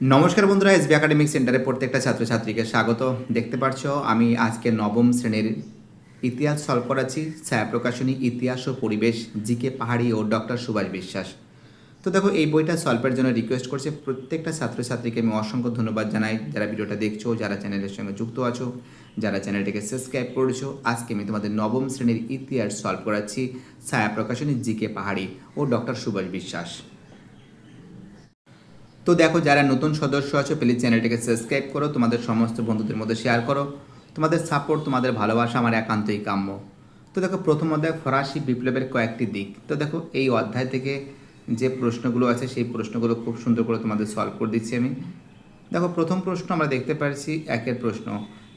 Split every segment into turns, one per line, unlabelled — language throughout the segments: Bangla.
নমস্কার বন্ধুরা, এসবি একাডেমিক সেন্টারে প্রত্যেকটা ছাত্রছাত্রীকে স্বাগত। দেখতে পাচ্ছ আমি আজকে নবম শ্রেণীর ইতিহাস সলভ করাচ্ছি, ছায়া প্রকাশনী ইতিহাস ও পরিবেশ, জিকে পাহাড়ি ও ডক্টর সুভাষ বিশ্বাস। তো দেখো, এই বইটা সলভের জন্য রিকোয়েস্ট করছে প্রত্যেকটা ছাত্রছাত্রীকে আমি অসংখ্য ধন্যবাদ জানাই, যারা ভিডিওটা দেখছো, যারা চ্যানেলের সঙ্গে যুক্ত আছো, যারা চ্যানেলটিকে সাবস্ক্রাইব করেছো। আজকে আমি তোমাদের নবম শ্রেণীর ইতিহাস সলভ করাচ্ছি, ছায়া প্রকাশনী জিকে পাহাড়ি ও ডক্টর সুভাষ বিশ্বাস। তো দেখো, যারা নতুন সদস্য আছো প্লিজ চ্যানেলটিকে সাবস্ক্রাইব করো, তোমাদের সমস্ত বন্ধুদের মধ্যে শেয়ার করো। তোমাদের সাপোর্ট, তোমাদের ভালোবাসা আমার একান্তই কাম্য। তো দেখো, প্রথম অধ্যায় ফরাসি বিপ্লবের কয়েকটি দিক। তো দেখো, এই অধ্যায় থেকে যে প্রশ্নগুলো আছে সেই প্রশ্নগুলো খুব সুন্দর করে তোমাদের সলভ করে দিচ্ছি আমি। দেখো, প্রথম প্রশ্ন আমরা দেখতে পাচ্ছি, একের প্রশ্ন,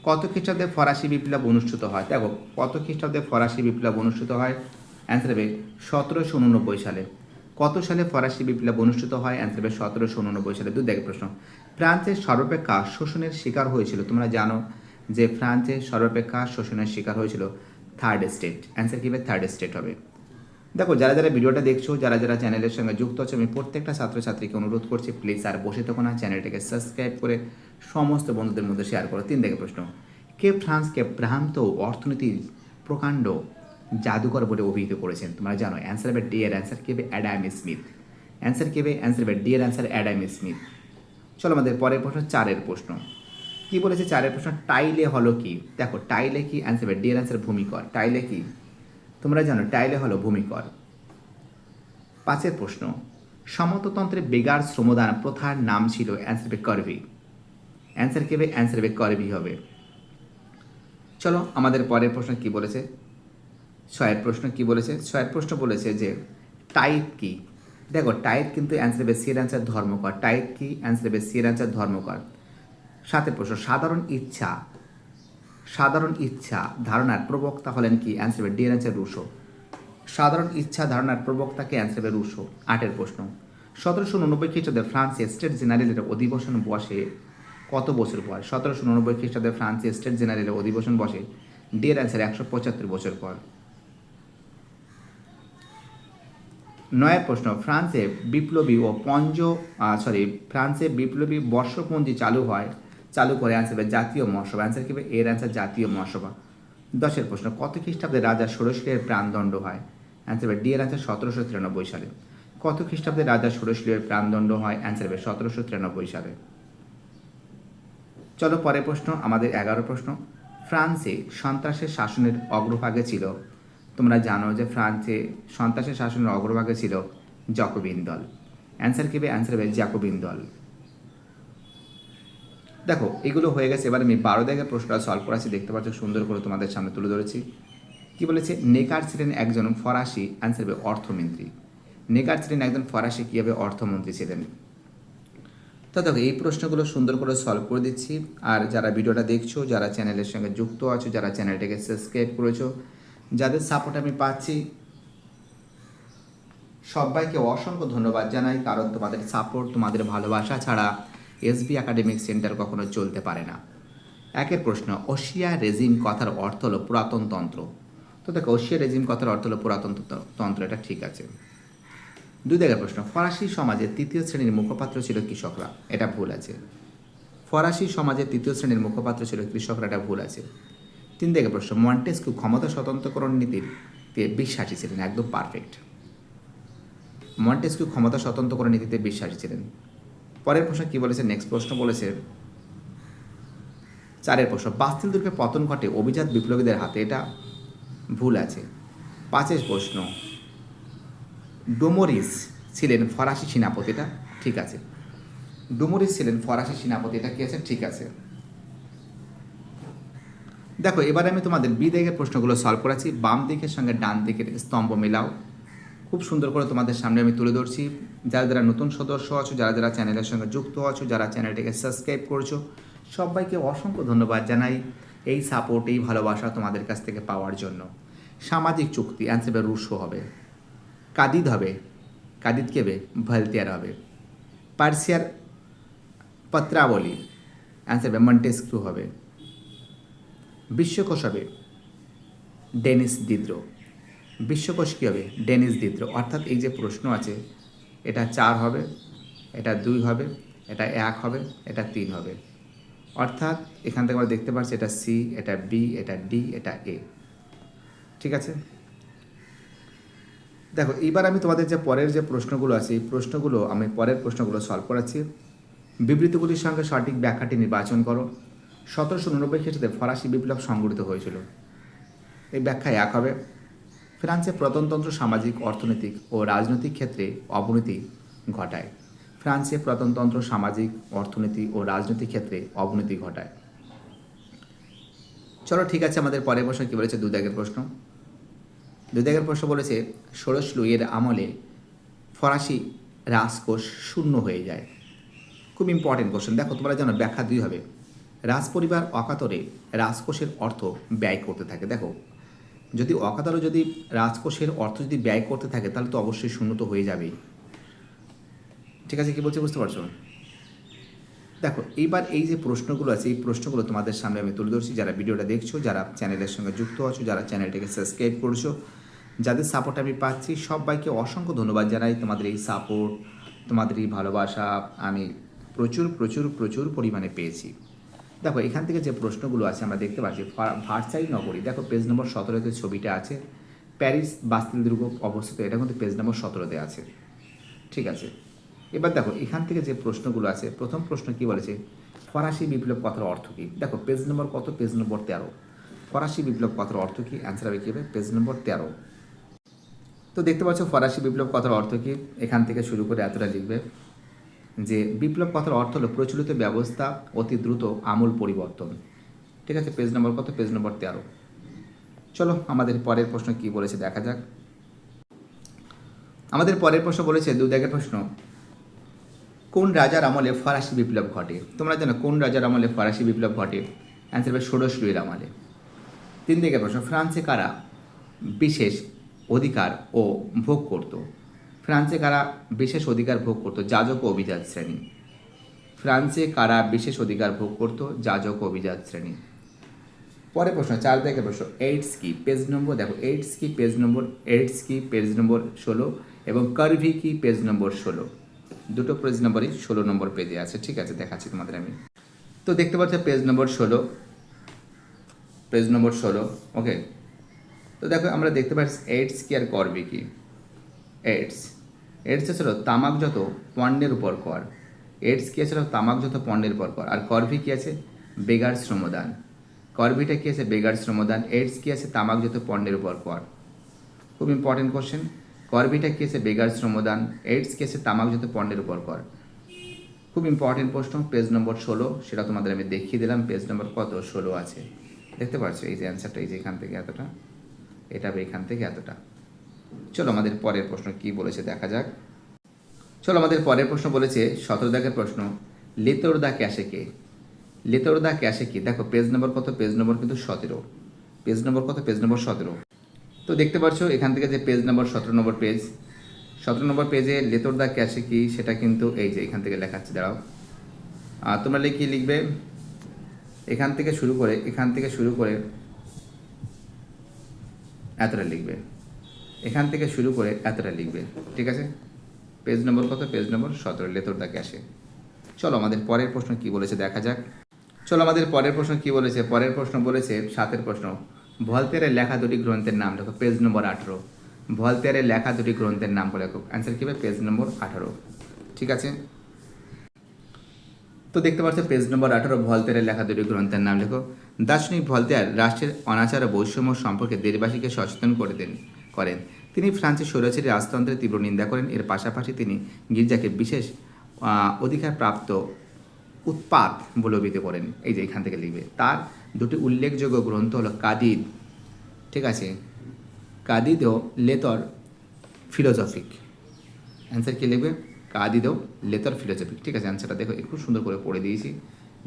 কত খ্রিস্টাব্দে ফরাসি বিপ্লব অনুষ্ঠিত হয়? দেখো, কত খ্রিস্টাব্দে ফরাসি বিপ্লব অনুষ্ঠিত হয়? অ্যান্সার হবে 1789 সালে। কত সালে ফরাসি বিপ্লব অনুষ্ঠিত হয়? অ্যান্সার হবে 1789 সালে। দুই দেখে প্রশ্ন, ফ্রান্সের সর্বাপেক্ষা শোষণের শিকার হয়েছিল? তোমরা জানো যে ফ্রান্সের সর্বাপেক্ষা শোষণের শিকার হয়েছিল থার্ড স্টেট। অ্যান্সার কী হবে? থার্ড স্টেট হবে। দেখো, যারা যারা ভিডিওটা দেখছো, যারা যারা চ্যানেলের সঙ্গে যুক্ত আছে, আমি প্রত্যেকটা ছাত্রছাত্রীকে অনুরোধ করছি প্লিজ আর বসে থাকো না, চ্যানেলটাকে সাবস্ক্রাইব করে সমস্ত বন্ধুদের মধ্যে শেয়ার করো। তিন দেখে প্রশ্ন, কে ফ্রান্সকে ভ্রান্ত অর্থনীতির প্রকাণ্ড জাদুকর বলে অভিহিত করেছেন? তোমরা জানো। অ্যান্সার হবে ডি এর অ্যান্সার কী হবে? Adam Smith. অ্যান্সার কী হবে? অ্যান্সার হবে ডি এর অ্যান্সার অ্যাডাম স্মিথ। চলো আমাদের পরের প্রশ্ন, চারের প্রশ্ন। কি বলেছে চারের প্রশ্ন? টাইলে হলো কি? দেখো, টাইলে কি? অ্যান্সার হবে ডি এর অ্যান্সার ভূমিকর। টাইলে কি? তোমরা জানো টাইলে হলো ভূমিকর। পাঁচের প্রশ্ন, সামন্ততন্ত্রে বেগার শ্রমদান প্রথার নাম ছিল? অ্যান্সার হবে করভি। অ্যান্সার কী হবে? অ্যান্সার হবে করভি হবে। চলো আমাদের পরের প্রশ্ন কি বলেছে। ছয়ের প্রশ্ন কি বলেছে? ছয়ের প্রশ্ন বলেছে যে টাইপ কি? দেখো, টাইপ কিন্তু অ্যান্সার হবে সি এর অ্যান্সার ধর্মকর। টাইপ কি? অ্যান্সার হবে সি এর অ্যান্সার ধর্মকর। সাতের প্রশ্ন, সাধারণ ইচ্ছা ধারণার প্রবক্তা হলেন কি? অ্যান্সার হবে ডি এর অ্যান্সার রুশো। সাধারণ ইচ্ছা ধারণার প্রবক্তাকে? অ্যান্সার হবে রুশো। আটের প্রশ্ন, 1789 খ্রিস্টাব্দে ফ্রান্সে স্টেট জেনারেলের অধিবেশন বসে কত বছর পর? 1789 খ্রিস্টাব্দে ফ্রান্সে স্টেট জেনারেলের অধিবেশন বসে ডি এর অ্যান্সার 175 বছর পর। নয়ের প্রশ্ন, ফ্রান্সে বিপ্লবী বর্ষপঞ্জি চালু করে? অ্যান্সার হবে জাতীয় মহাসভা। অ্যান্সার কী হবে? এর অ্যান্সার জাতীয় মহাসভা। দশের প্রশ্ন, কত খ্রিস্টাব্দে রাজা ষোড়শীলের প্রাণদণ্ড হয়? অ্যান্সার হবে ডি এর অ্যান্সার 1793 সালে। কত খ্রিস্টাব্দে রাজা ষোড়শীলের প্রাণদণ্ড হয়? অ্যান্সার হবে 1793 সালে। চলো পরের প্রশ্ন, আমাদের 11 প্রশ্ন, ফ্রান্সে সন্ত্রাসের শাসনের অগ্রভাগে ছিল? তোমরা জানো যে ফ্রান্সে সন্ত্রাসের শাসনের অগ্রভাগে ছিল জ্যাকোবিন দল। অ্যান্সার কী হবে? অ্যান্সার হবে জ্যাকোবিন দল। দেখো, এগুলো হয়ে গেছে। এবার আমি 12 দাগের প্রশ্নটা সলভ করাচ্ছি, দেখতে পাচ্ছ সুন্দর করে তোমাদের সামনে তুলে ধরেছি। কি বলেছে? নেকার ছিলেন একজন ফরাসি। অ্যান্সার হবে অর্থমন্ত্রী। নেকার ছিলেন একজন ফরাসি কীভাবে অর্থমন্ত্রী ছিলেন? তো দেখো, এই প্রশ্নগুলো সুন্দর করে সলভ করে দিচ্ছি। আর যারা ভিডিওটা দেখছো, যারা চ্যানেলের সঙ্গে যুক্ত আছো, যারা চ্যানেলটাকে সাবস্ক্রাইব করেছো, যাদের সাপোর্ট আমি পাচ্ছি, সবাইকে অসংখ্য ধন্যবাদ জানাই। কারণ তোমাদের সাপোর্ট, তোমাদের ভালোবাসা ছাড়া এসবি একাডেমিক সেন্টার কখনো চলতে পারে না। একের প্রশ্ন, অসিয়া রেজিম কথার অর্থ হলো পুরাতন তন্ত্র। তো দেখো, অসিয়া রেজিম কথার অর্থ হলো পুরাতন তন্ত্র, এটা ঠিক আছে। দুই দাগের প্রশ্ন, ফরাসি সমাজের তৃতীয় শ্রেণীর মুখপাত্র ছিল কৃষকরা। এটা ভুল আছে। ফরাসি সমাজের তৃতীয় শ্রেণীর মুখপাত্র ছিল কৃষকরা, এটা ভুল আছে। তিন দাগের প্রশ্ন, মন্টেস্কিউ ক্ষমতা স্বতন্ত্রকরণ নীতিতে বিশ্বাসী ছিলেন। একদম পারফেক্ট। মন্টেস্কিউ ক্ষমতা স্বতন্ত্রকরণ নীতিতে বিশ্বাসী ছিলেন। পরের প্রশ্ন কি বলেছে? নেক্সট প্রশ্ন বলেছে চারের প্রশ্ন, বাস্তিল দুর্গের পতন ঘটে অভিজাত বিপ্লবীদের হাতে। এটা ভুল আছে। পাঁচের প্রশ্ন, ডুমোরিস ছিলেন ফরাসি সেনাপতি। এটা ঠিক আছে। ডুমোরিস ছিলেন ফরাসি সেনাপতি, এটা কি আছে? ঠিক আছে। দেখো, এবারে আমি তোমাদের বি দিকের প্রশ্নগুলো সলভ করাচ্ছি। বাম দিকের সঙ্গে ডান দিকের স্তম্ভ মেলাও। খুব সুন্দর করে তোমাদের সামনে আমি তুলে ধরছি। যারা যারা নতুন সদস্য আছো, যারা যারা চ্যানেলের সঙ্গে যুক্ত আছো, যারা চ্যানেলটিকে সাবস্ক্রাইব করছো, সবাইকে অসংখ্য ধন্যবাদ জানাই এই সাপোর্ট, এই ভালোবাসা তোমাদের কাছ থেকে পাওয়ার জন্য। সামাজিক চুক্তি? অ্যান্সার হবে রুশো হবে। কাদিদ হবে, কাদিদ কেবে? ভলতেয়ার হবে। পার্সিয়ার পত্রাবলী? অ্যান্সার হবে মন্টেস্কিউ হবে। বিশ্বকোষ হবে ডেনিস দিদ্রো। বিশ্বকোষ কী হবে? ডেনিস দিদ্রো। অর্থাৎ এই যে প্রশ্ন আছে, এটা 4 হবে, এটা 2 হবে, এটা 1 হবে, এটা 3 হবে। অর্থাৎ এখান থেকে আমরা দেখতে পাচ্ছি এটা সি, এটা বি, এটা ডি, এটা এ। ঠিক আছে, দেখো এইবার আমি তোমাদের যে পরের যে প্রশ্নগুলো আছে এই প্রশ্নগুলো আমি পরের প্রশ্নগুলো সলভ করাচ্ছি। বিবৃতিগুলির সঙ্গে সঠিক ব্যাখ্যাটি নির্বাচন করো। 1789 খ্রিস্টাব্দে ফরাসি বিপ্লব সংঘটিত হয়েছিল। এই ব্যাখ্যা 1 হবে। ফ্রান্সে প্রজাতন্ত্র সামাজিক, অর্থনৈতিক ও রাজনৈতিক ক্ষেত্রে অবনতি ঘটায়। ফ্রান্সে প্রজাতন্ত্র সামাজিক, অর্থনীতি ও রাজনৈতিক ক্ষেত্রে অবনতি ঘটায়। চলো ঠিক আছে, আমাদের পরের প্রশ্ন কী বলেছে? 2 দাগের প্রশ্ন। 2 দাগের প্রশ্ন বলেছে ষোড়শ লুইয়ের আমলে ফরাসি রাজকোষ শূন্য হয়ে যায়। খুব ইম্পর্টেন্ট কোশ্চেন। দেখো তোমরা জানো ব্যাখ্যা 2 হবে। রাজপরিবার অকাতরে রাজকোষের অর্থ ব্যয় করতে থাকে। দেখো যদি অকাতরে যদি রাজকোষের অর্থ যদি ব্যয় করতে থাকে তাহলে তো অবশ্যই শূন্য তো হয়ে যাবেই। ঠিক আছে, কী বলছি বুঝতে পারছো? দেখো এইবার এই যে প্রশ্নগুলো আছে এই প্রশ্নগুলো তোমাদের সামনে আমি তুলে ধরছি। যারা ভিডিওটা দেখছো, যারা চ্যানেলের সঙ্গে যুক্ত আছো, যারা চ্যানেলটাকে সাবস্ক্রাইব করছো, যাদের সাপোর্ট আমি পাচ্ছি সবাইকে অসংখ্য ধন্যবাদ জানাই। তোমাদের এই সাপোর্ট, তোমাদের এই ভালোবাসা আমি প্রচুর প্রচুর প্রচুর পরিমাণে পেয়েছি। দেখো এখান থেকে যে প্রশ্নগুলো আছে আমরা দেখতে পাচ্ছি ভার্সাই নগরী। দেখো পেজ নম্বর 17-তে ছবিটা আছে। প্যারিস বাস্তিল দুর্গ অবস্থিত, এটা কিন্তু পেজ নম্বর 17-তে আছে। ঠিক আছে, এবার দেখো এখান থেকে যে প্রশ্নগুলো আছে প্রথম প্রশ্ন কি বলেছে? ফরাসি বিপ্লব কথার অর্থ কী? দেখো পেজ নম্বর কত? পেজ নম্বর 13। ফরাসি বিপ্লব কথার অর্থ কী? অ্যান্সার হবে কী হবে? পেজ নম্বর 13। তো দেখতে পাচ্ছ ফরাসি বিপ্লব কথার অর্থ কী। এখান থেকে শুরু করে এতটা লিখবে যে বিপ্লব কথার অর্থ হলো প্রচলিত ব্যবস্থা অতি দ্রুত আমূল পরিবর্তন। ঠিক আছে, পেজ নম্বর কত? পেজ নম্বর 13। চলো আমাদের পরের প্রশ্ন কি বলেছে দেখা যাক। আমাদের পরের প্রশ্ন বলেছে 2 দাগের প্রশ্ন। কোন রাজার আমলে ফরাসি বিপ্লব ঘটে? তোমরা জানো কোন রাজার আমলে ফরাসি বিপ্লব ঘটে? অ্যান্সার হবে ষোড়শ লুইয়ের আমলে। 3 দাগের প্রশ্ন। ফ্রান্সে কারা বিশেষ অধিকার ও ভোগ করত? ফ্রান্সে কারা বিশেষ অধিকার ভোগ করত? যাজক ও অভিজাত শ্রেণী। ফ্রান্সে কারা বিশেষ অধিকার ভোগ করত? যাজক ও অভিজাত শ্রেণী। পরের প্রশ্ন 4 দাগের প্রশ্ন। এইডস কি? পেজ নম্বর দেখো এইডস কি? পেজ নম্বর এইডস কি? পেজ নম্বর 16 এবং কার্ভি কি? পেজ নম্বর 16। দুটো পেজ নম্বরই 16 নম্বর পেজে আছে। ঠিক আছে, দেখাচ্ছি তোমাদের আমি। তো দেখতে পাচ্ছ পেজ নম্বর 16, পেজ নম্বর 16। ওকে, তো দেখো আমরা দেখতে পাচ্ছি এইডস কি আর কার্ভি কি। এইডস ছিল তামাকজাত পণ্যের উপর কর। এইডস কি আছে? তামাকজাত পণ্যের উপর কর। আর কার্ভি কি আছে? বেগার শ্রমদান। কার্ভিটা কি আছে? বেগার শ্রমদান। এইডস কি আছে? তামাকজাত পণ্যের উপর কর। খুব ইম্পর্টেন্ট কোশ্চেন। কার্ভিটা কি আছে? বেগার শ্রমদান। এইডস কি আছে? তামাকজাত পণ্যের উপর কর। খুব ইম্পর্টেন্ট প্রশ্ন। পেজ নম্বর 16, সেটা তোমাদের আমি দেখিয়ে দিলাম। পেজ নম্বর কত? 16 আছে। দেখতে পাচ্ছ এই যে অ্যান্সারটা, এই যে এখান থেকে এতটা, এটা এখান থেকে এতটা। চলো আমাদের পরের প্রশ্ন কি বলেছে দেখা যাক। চলো আমাদের পরের প্রশ্ন বলেছে 17 দাগের প্রশ্ন। লেতর দা ক্যাশে কে? লেতর দা ক্যাশে কি? দেখো পেজ নম্বর কত? পেজ নম্বর কিন্তু 17। পেজ নম্বর কত? পেজ নম্বর 17। তো দেখতে পাচ্ছ এখান থেকে যে পেজ নম্বর 17 নম্বর পেজ, 17 নম্বর পেজে লেতর দা ক্যাশে কি সেটা কিন্তু এই যে এখান থেকে লেখাচ্ছি, দাঁড়াও। তোমরা কি লিখবে? এখান থেকে শুরু করে এতটা লিখবে। এখান থেকে শুরু করে এতটা লিখবে। ঠিক আছে, পেজ নম্বর কত? পেজ নম্বর 17, লেতর দা ক্যাশে। চলো আমাদের পরের প্রশ্ন কি বলেছে দেখা যাক। চলো আমাদের পরের প্রশ্ন কি বলেছে। পরের প্রশ্ন বলেছে 7 প্রশ্ন। ভলতেয়ারের লেখা 2টি গ্রন্থের নাম লেখো। পেজ নম্বর 18। ভলতেয়ারের লেখা 2টি গ্রন্থের নাম লেখো। অ্যান্সার কী হবে? পেজ নম্বর 18। ঠিক আছে, তো দেখতে পাচ্ছ পেজ নম্বর 18। ভলতেয়ারের লেখা 2টি গ্রন্থের নাম লেখো। দার্শনিক ভলতেয়ার রাষ্ট্রের অনাচার ও বৈষম্য সম্পর্কে দেশবাসীকে সচেতন করেন। তিনি ফ্রান্সের স্বৈরাচারী রাজতন্ত্রের তীব্র নিন্দা করেন। এর পাশাপাশি তিনি গির্জাকে বিশেষ অধিকারপ্রাপ্ত উৎপাত বলে অভিহিত করেন। এই যে এখান থেকে লিখবে। তার 2টি উল্লেখযোগ্য গ্রন্থ হলো কাদিদ, ঠিক আছে, কাদিদ ও লেতর ফিলোজফিক। অ্যান্সার কী লিখবে? কাদিদ ও লেতর ফিলোজফিক। ঠিক আছে, অ্যান্সারটা দেখো একটু সুন্দর করে পড়ে দিয়েছি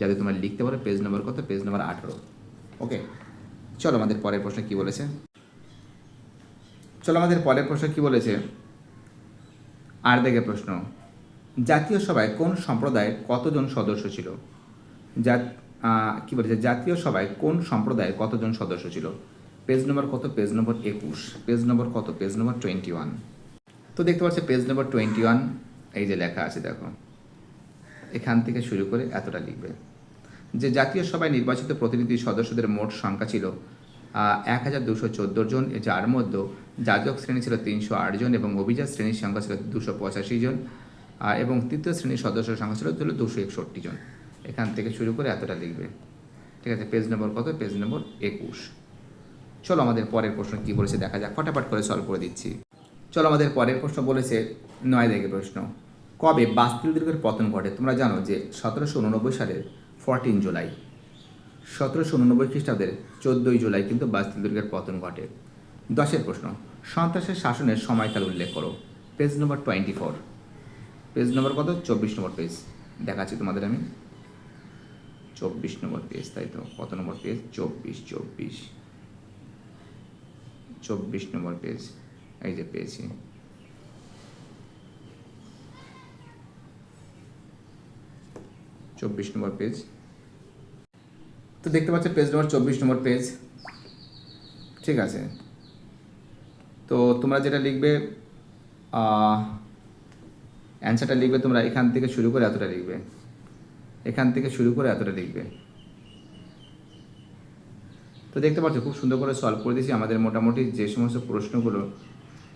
যাতে তোমরা লিখতে পারো। পেজ নম্বর কত? পেজ নম্বর 18। ওকে, চলো আমাদের পরের প্রশ্ন কি বলেছে। 8 দাগের প্রশ্ন। জাতীয় সভায় কোন সম্প্রদায়ের কতজন সদস্য ছিল? কি বলেছে? জাতীয় সভায় কোন সম্প্রদায়ের কতজন সদস্য ছিল? পেজ নম্বর কত? পেজ নম্বর 21। পেজ নম্বর কত? পেজ নম্বর 21। তো দেখতে পাচ্ছি পেজ নম্বর 21, এই যে লেখা আছে দেখো। এখান থেকে শুরু করে এতটা লিখবে। যে জাতীয় সভায় নির্বাচিত প্রতিনিধি সদস্যদের মোট সংখ্যা ছিল 1214 জন, যার মধ্যে যাজক শ্রেণী ছিল 308 জন এবং অভিজাত শ্রেণীর সংখ্যা ছিল 285 জন, এবং তৃতীয় শ্রেণীর সদস্যের সংখ্যা ছিল 261 জন। এখান থেকে শুরু করে এতটা লিখবে। ঠিক আছে, পেজ নম্বর কত? পেজ নম্বর 21। চলো আমাদের পরের প্রশ্ন কী বলেছে দেখা যাক, ফটাফট করে সলভ করে দিচ্ছি। চলো আমাদের পরের প্রশ্ন বলেছে 9 দেখে প্রশ্ন, কবে বাস্তিল দুর্গের পতন ঘটে? তোমরা জানো যে 1789 সালের 14 জুলাই, 1789 খ্রিস্টাব্দের 14 জুলাই কিন্তু বাস্তিল দুর্গের পতন ঘটে। 10 প্রশ্ন, সন্ত্রাসের শাসনের সময়কাল উল্লেখ করো। পেজ নম্বর 24। পেজ নম্বর কত? 24 নম্বর পেজ দেখাচ্ছি তোমাদের আমি। 24 নম্বর পেজ, তাই তো? কত নম্বর পেজ? 24 নম্বর পেজ। এই যে পেয়েছি। চব্বিশ নম্বর পেজ। তো দেখতে পাচ্ছ পেজ নম্বর 24 নম্বর পেজ। ঠিক আছে, তো তোমরা যেটা লিখবে অ্যান্সারটা লিখবে তোমরা এখান থেকে শুরু করে এতটা লিখবে, এখান থেকে শুরু করে এতটা লিখবে। তো দেখতে পাচ্ছ খুব সুন্দর করে সলভ করে দিয়েছি। আমাদের মোটামুটি যে সমস্ত প্রশ্নগুলো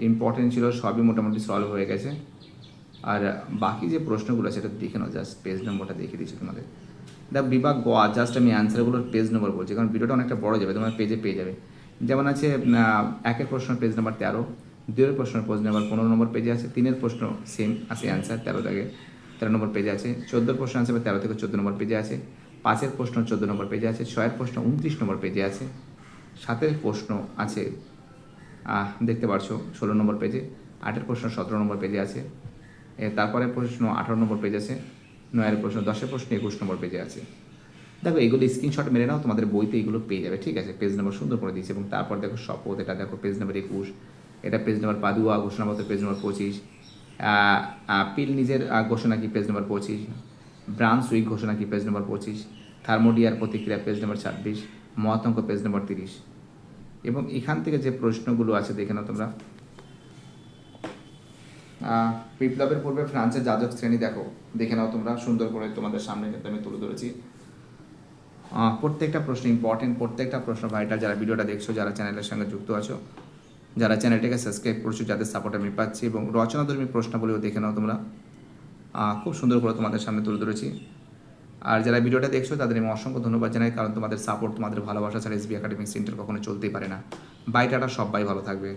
ইম্পর্টেন্ট ছিল সবই মোটামুটি সলভ হয়ে গেছে। আর বাকি যে প্রশ্নগুলো সেটা দেখে নাও, জাস্ট পেজ নম্বরটা দেখিয়ে দিচ্ছি তোমাদের। বিভাগ গ, জাস্ট আমি অ্যান্সারগুলোর পেজ নম্বর বলছি কারণ ভিডিওটা অনেকটা বড় যাবে, তোমার পেজে পেয়ে যাবে। যেমন আছে 1-এর প্রশ্ন পেজ নাম্বার 13, 2-এর প্রশ্ন পেজ নাম্বার 15 নম্বর পেজে আছে, 3-এর প্রশ্ন সেম আছে অ্যান্সার 13 থেকে 13 নম্বর পেজে আছে, 14-এর প্রশ্ন আছে 13 থেকে 14 নম্বর পেজে আছে, 5-এর প্রশ্ন 14 নম্বর পেজে আছে, 6-এর প্রশ্ন 29 নম্বর পেজে আছে, 7-এর প্রশ্ন আছে দেখতে পারছো 16 নম্বর পেজে, 8-এর প্রশ্ন 17 নম্বর পেজে আছে, তারপরে প্রশ্ন 18 নম্বর পেজ আছে, 9-এর প্রশ্ন 10-এর প্রশ্ন 21 নম্বর পেজে আছে। দেখো এগুলো স্ক্রিনশট মেরে নাও, তোমাদের বইতে এগুলো পেয়ে যাবে। ঠিক আছে, পেজ নাম্বার সুন্দর করে দিয়েছে। এবং তারপর দেখো শপথ, এটা দেখো পেজ নাম্বার 21, এটা পেজ নাম্বার পাদুয়া ঘোষণাপত্র পেজ নাম্বার 25, পিল নিজের ঘোষণা কি পেজ নাম্বার 25, ব্রান্স উইক ঘোষণা কি পেজ নাম্বার 25, থার্মোডিয়ার প্রতিক্রিয়া পেজ নাম্বার 26, মহাতঙ্ক পেজ নাম্বার 30। এবং এখান থেকে যে প্রশ্নগুলো আছে দেখে নাও তোমরা। বিপ্লবের পূর্বে ফ্রান্সের যাজক শ্রেণী দেখো, দেখে নাও তোমরা সুন্দর করে, তোমাদের সামনে কিন্তু আমি তুলে ধরেছি। প্রত্যেকটা প্রশ্ন ইম্পর্টেন্ট, প্রত্যেকটা প্রশ্ন ভাইটাল। যারা ভিডিওটা দেখছো, যারা চ্যানেলের সঙ্গে যুক্ত আছো, যারা চ্যানেলটাকে সাবস্ক্রাইব করছো, যাদের সাপোর্ট আমি পাচ্ছি, এবং রচনাধর্মী প্রশ্নগুলিও দেখে নাও তোমরা, খুব সুন্দর করে তোমাদের সামনে তুলে ধরেছি। আর যারা ভিডিওটা দেখছো তাদের আমি অসংখ্য ধন্যবাদ জানাই, কারণ তোমাদের সাপোর্ট, তোমাদের ভালোবাসা ছাড়া এসবি একাডেমিক সেন্টার কখনো চলতেই পারে না। বাই টাটা, সবাই ভালো থাকবে।